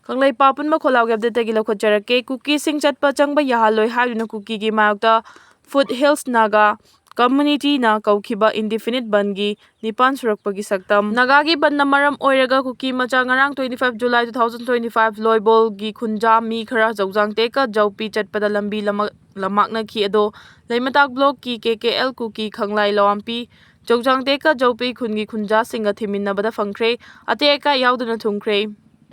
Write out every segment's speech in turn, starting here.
Kanglai papun ma kholau gap de gila khojarake Kuki sing chatpa changba yahaloi haiduna Kuki gi mayokta Foothills Naga community na kaukiba indefinite bangi nipan surakpagi saktam Naga gi ban na maram oiraga Kuki macha ngarang 25 July 2025 loibol gi khunja mi khara jawjang teka jawpi chatpada lambi lamakna khi ado leimatak block ki KKL Kuki khanglai lawampi jawjang teka jawpi khungi khunja singa thiminna bada fangkhre ateka yauduna thungkhre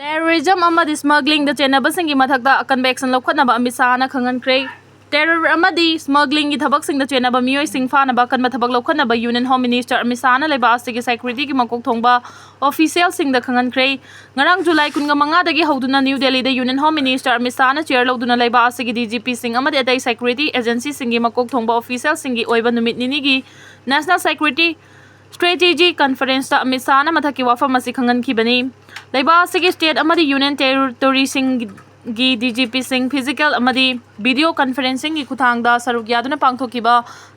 Terrorism amadi smuggling da chenaba singi mathakta akan action lokhatnaba amisana khangankre Terror amadi smuggling gi thabak sing da chenaba mioi sing fana ba kan mathabak lokhatnaba Union Home Minister amisana leba asigi security gi makok thongba official sing da khangankre ngarang July 15 dagi hoduna New Delhi da Union Home Minister amisana chair loduna leba asigi DGP sing amadi atai security agency singi makok thongba official singi oiba numit nini gi National Security Strategy Conference ta amisana mathaki wafam asi khangan bani Laiba asigi state amadi union territory sing gi DGP sing physical amadi video conferencing gi kuthangda saruk yaduna pangthokiba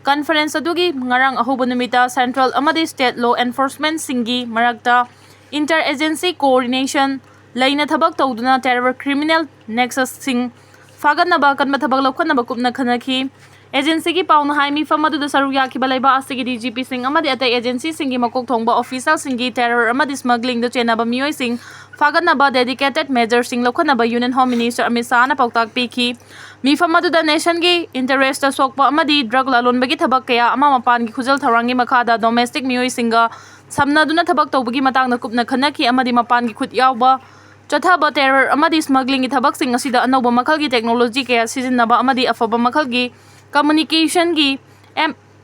conference adugi ngarang ahoba numita central amadi state law enforcement singi marakta interagency coordination laina thabak tawduna terror criminal nexus sing faganaba kan mathabak lokhanaba kupna khanaki Agency ki pauna hai mi famadu da saruk yakiba laiba asigi DGP sing amadi atai agency singi makok thongba official singi terror amadi smuggling da chenaba mioi sing faganaba dedicated measures sing lokhanaba Union Home Minister amisana pautak piki mi famadu da nation gi interest da sokpa amadi drug lalonbagi thabak kaya ama mapan gi khujal tharangi makhada domestic mioi singa samnaduna thabak tawbagi matangna kupna khanaki amadi mapan gi khut yawba chathaba terror amadi smuggling gi thabak sing asida anoba makhal gi technology kaya sijinnaba amadi afaba makhal gi communication gi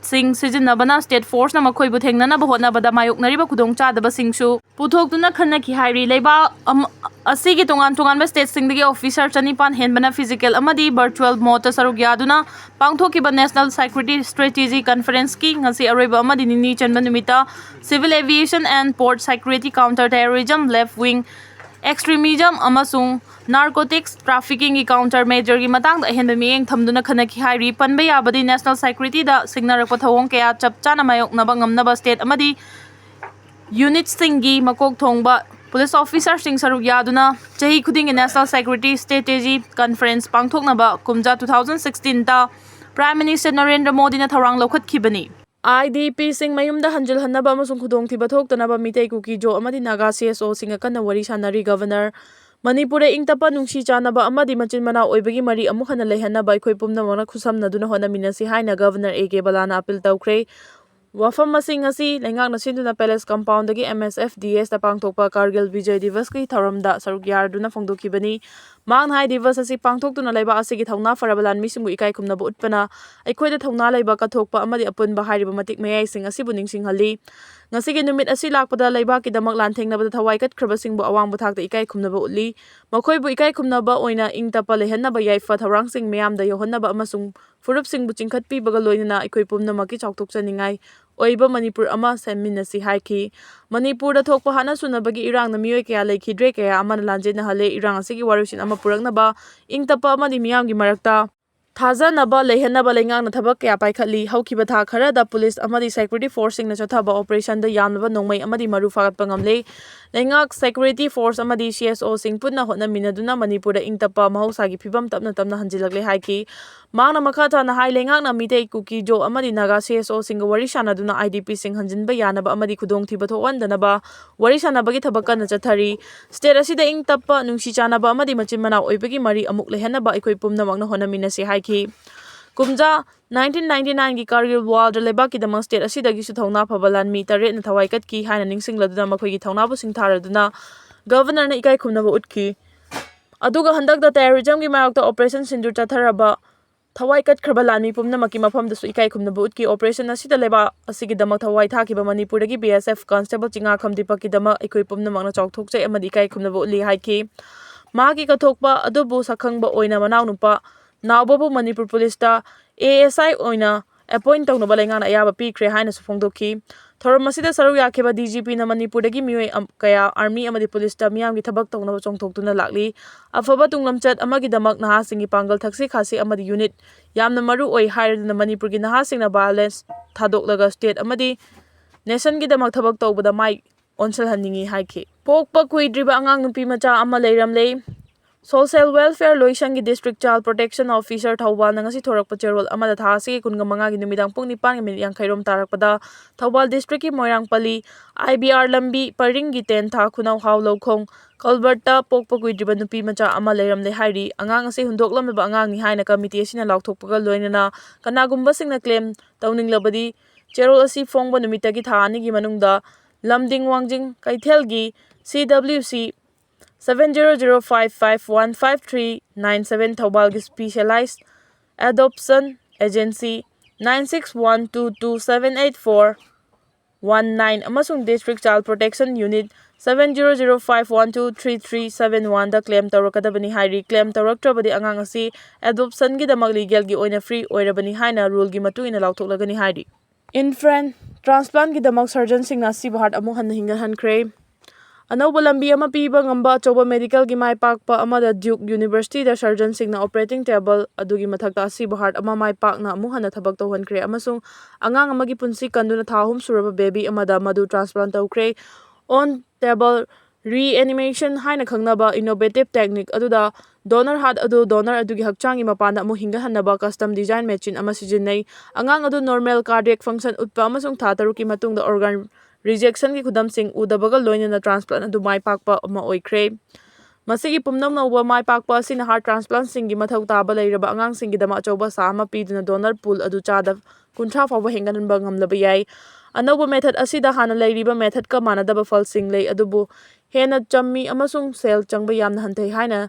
sing sijinnabana state force na makhoi bu thengnana ba hotnabada mayoknariba khudong chadaba singsu puthokduna khanaki hairi leiba asigi tongan ba state singdagi officer chanipan henbana physical amadi virtual mode saruk yaduna pangthokiba national security strategy conference ki ngasi aroiba amadi nini chanba numita civil aviation and port security counter terrorism left wing extremism amasung narcotics trafficking gi counter measure gi matang da henba mieng thamduna khanaki hairi panba yabadi national security da signarak pathawong kaya chapchana mayok naba ngamnaba state amadi unit singi makok thongba police officer sing saruk yaduna chahi khuding national security strategy conference pangthoknaba kumja 2016 ta prime minister Narendra Modi na tharang lokhat khibani IDP sing mayumda hanjil hannaba amasung khudong thiba thoktanaba Meitei Kuki jo amadi Naga CSO singa kanna wari sanari governor Manipur ingtapa nungsi chanaba amadi machin mana oibagi mari amuk hana lehanaba ikhoi pumnamana khusamnaduna honaminasi haina governor AK Balana appeal tawkhre Wafam masing asi lengak nasinduna palace compound dagi MSF DS ta pangthokpa Kargil Vijay Divas ki tharamda saruk yarduna phongdokhibani mang hai divas asi pangthoktuna laiba asigi thauna farabalan misimbu ikai khumnabu utpana aikhoida thauna laiba kathokpa amadi apunba hairiba matik mayai sing asibu ningsinghali ngasigi numit asi lakpada laiba ki damak lanthengnabada thawai katkhraба singbu awangbu thakta ikai khumnaba utli makhoibu ikai khumnaba oina ingtapa lehanaba yaifa tharang sing meyamda yohannaba amasung furup singbu chingkhatpi baga loinana ikhoi pumnamaki chawthokchaningai oiba Manipur ama seminasi haiki Manipur da thokpa hana sunabagi irang na mioi kaya lekhidre kaya amana lanjena hale irang asigi warusin ama puraknaba ingtapa amadi miyamgi marakta Thajanaba lehanaba lengang na thabak kaya paikhatli haukiba tha khara da police amadi security force sing na chathaba operation da yamnaba nongmai amadi maru fagatpa ngamle lengak security force amadi CSO sing punna hotna minaduna Manipur da ingtapa mahosagi phibam tapna hanjilagle haiki mangna makhata na hai lengak na Meitei Kuki jo amadi Naga CSO sing wari sanaduna IDP sing hanjinba yanaba amadi khudong thiba thowandanaba wari sanabagi thabakka na chathari state asida ingtapa nungsi chanaba amadi machin mana oibagi mari amuk lehanaba ikoi pumna magna honaminasi haiki kumja 1999 gi Kargil War da leba ki damang state asidagi su thawna phabalan mi tare na thawai kat ki haina ningsingladuna makhoi gi thawna bu singtharaduna governor na ikai khumnaba utki aduga handak da terrorism gi mayokta operation sindur chatharaba thawai kat khrabalan mi pumna maki mafam da su ikai khumnaba utki operation asida leba asigi damak thawai thakiba Manipur gi BSF constable chinga khamdipa ki damak ikoi pumna magna chawthokchai amadi ikai khumnaba utli haiki magi kathokpa adubu sakhangba oina manaw nupa Naubabu Manipur Police ta ASI oina appoint tawna balengana ayaba pikre haina su phongdokhi thoram masida saru yakheba DGP na Manipur dagi mioi kaya army amadi police ta miyamgi thabak tawna chongthoktuna lakli afaba tunglamchat amagi damak naha singi pangal thaksi khasi amadi unit yamna maru oi hairna Manipur gi naha singna violence thadok state amadi nation gi damak thabak tawbada mai onsal haningi haiki pokpa kuidriba angang nupi macha ama leiramle Social Welfare Loisangi District Child Protection Officer Thawbal na ngasi thorakpa cherol amada tha asigi 15 gi numidang pung 9:50 tarakpada Thawbal District ki Moirangpali IBR lambi paring gi 10 tha khunau haw lokhong Kalberta pokpa kuidriba nupi macha ama leiramle hairi angang ase hundoklamba angang ni haina committee asina lauthokpaga loinana kanagumba singna claim tawninglabadi cherol asi phongba numitagi tha ani gi manungda lamding wangjing kaithelgi CWC 7005515397 Thawbalgi Specialized Adoption Agency 9612278419 amasung District Child Protection Unit 7005123371 da claim tawrakadabani hairi claim tawraktrabadi angang asi adoption gi damak legal gi oina free oirabani haina rule gi matuina lauthoklagani hairi infant transplant gi damak surgeon singna si bahar amu han hinga hankhre Anauba lambi ama piba ngamba achoba medical gi mai pakpa amada Duke University da surgeon singna operating table adugi mathakta asiba heart ama mai pakna amu hana thabak tawhankhre amasung angang amagi punsi kanduna thahum suraba baby amada madu transplant tawkhre on table reanimation haina khangnaba innovative technique aduda donor heart adu donor adugi hakchangi mapanda amu hinga hanaba custom design machine ama sijinai angang adu normal cardiac function utpa amasung tha taruki matungda organ rejection ki khudam sing udabaga loinana transplant adu mai pakpa ama oikhre masigi pumnam nauba mai pakpa asina heart transplant sing gi mathau taba leiraba angang sing gi dama choba sama piduna donor pool adu chada 30 fawba henganba ngamlaba yai anauba method asida hana leiriba method ka manadaba fal sing lei adubu hena chammi amasung cell changba yamna hanthai haina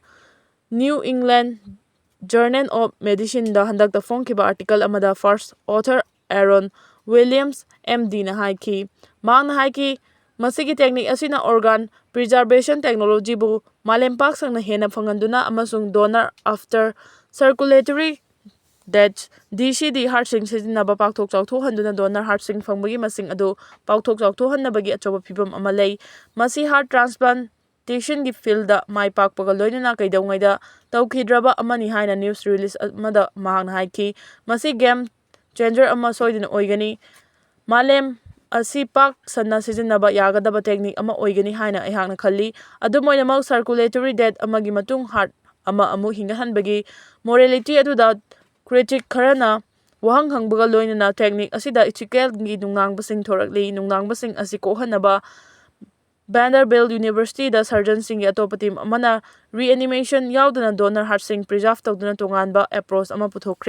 New England Journal of Medicine da handak da phongkiba article amada first author Aaron Williams MD na haiki Mang haiki masigi technique asina organ preservation technology bu malempak sangna hena phanganduna amasung donor after circulatory death DCD heart sing sijinaba pakthok chawtho handuna donor heart sing phangbagi masing adu pakthok chawtho hannabagi achoba phibam amalei masi heart transplantation gi field da mai pakpaga loinana kaidawngaida tawkhidraba amani haina news release amada mahang haiki masi game changer ama soidina oigani malem asi pak sanna sijinaba yagadaba technique ama oigani haina aihakna khalli adumoinamak circulatory death amagi matung heart ama amu hingahanbagi morality aduda critic kharana wahang hangbaga loinana technique asida ethical gi nungangbasing thorakli nungangbasing asi kohanaba Vanderbilt University da surgeon sing atopa team amana reanimation yauduna donor heart sing preserve tawduna tonganba approach ama puthokre